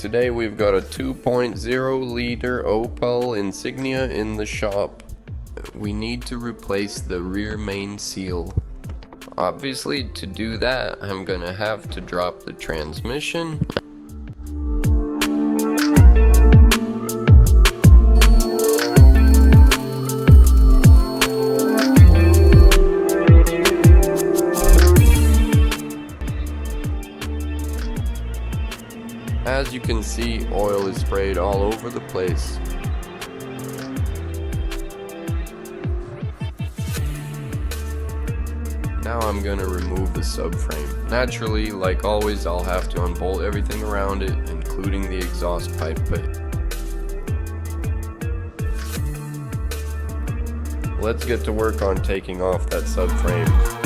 Today we've got a 2.0 liter Opel Insignia in the shop. We need to replace the rear main seal. Obviously, to do that, I'm gonna have to drop the transmission. As you can see, oil is sprayed all over the place. Now I'm gonna remove the subframe. Naturally, like always, I'll have to unbolt everything around it, including the exhaust pipe. Let's get to work on taking off that subframe.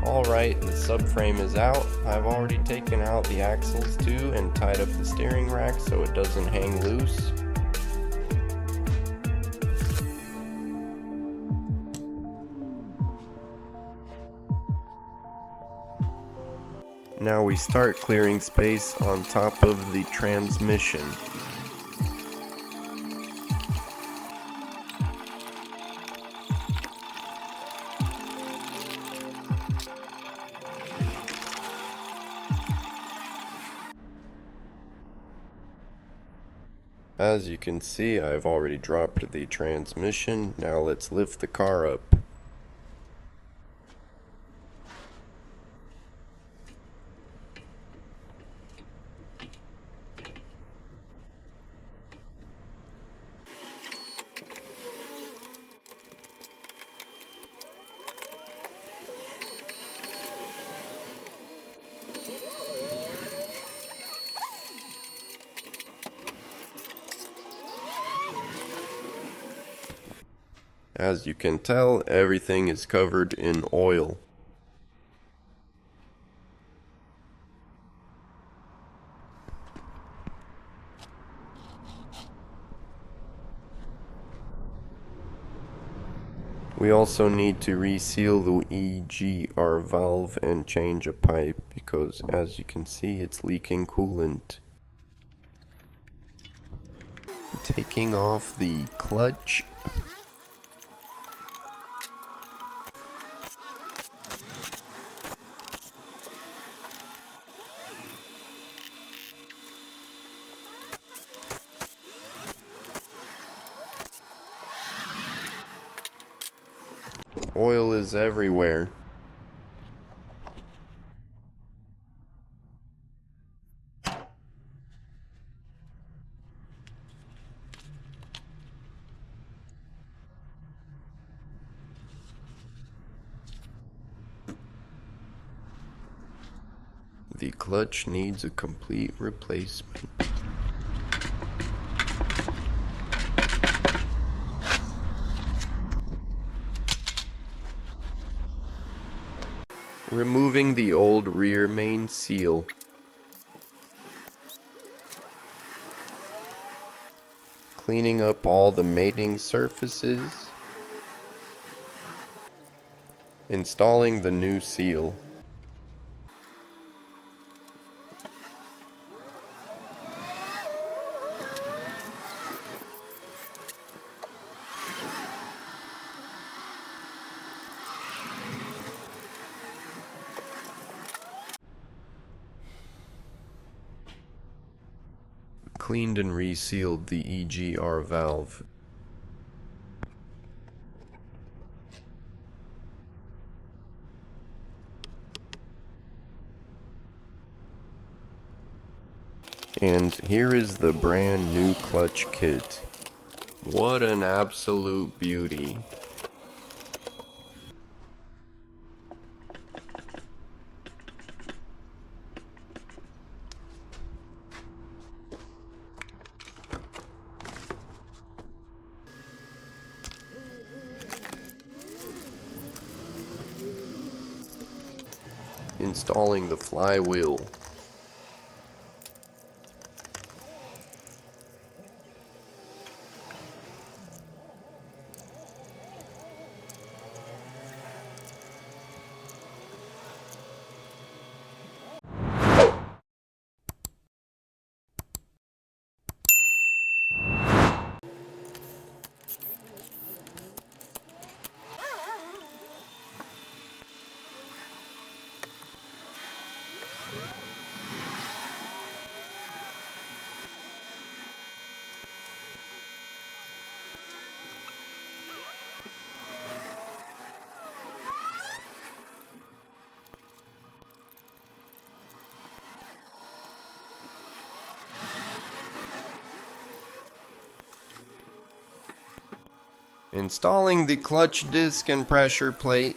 Alright, the subframe is out. I've already taken out the axles too and tied up the steering rack so it doesn't hang loose. Now we start clearing space on top of the transmission. As you can see, I've already dropped the transmission. Now let's lift the car up. As you can tell, everything is covered in oil. We also need to reseal the EGR valve and change a pipe because, as you can see, it's leaking coolant. Taking off the clutch. Oil is everywhere. The clutch needs a complete replacement. Removing the old rear main seal. Cleaning up all the mating surfaces. Installing the new seal. Cleaned and resealed the EGR valve. And here is the brand new clutch kit. What an absolute beauty. Installing the flywheel. Installing the clutch disc and pressure plate.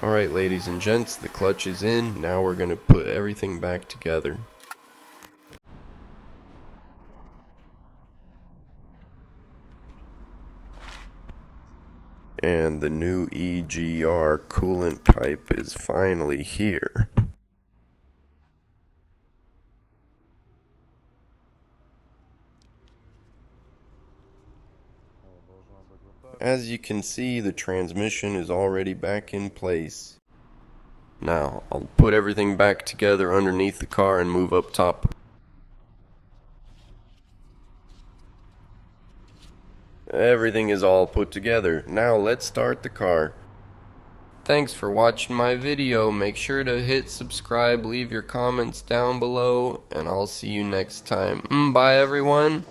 Alright, ladies and gents, the clutch is in. Now we're going to put everything back together. And the new EGR coolant pipe is finally here. As you can see, the transmission is already back in place. Now, I'll put everything back together underneath the car and move up top. Everything is all put together. Now let's start the car. Thanks for watching my video. Make sure to hit subscribe, leave your comments down below, and I'll see you next time. Bye everyone.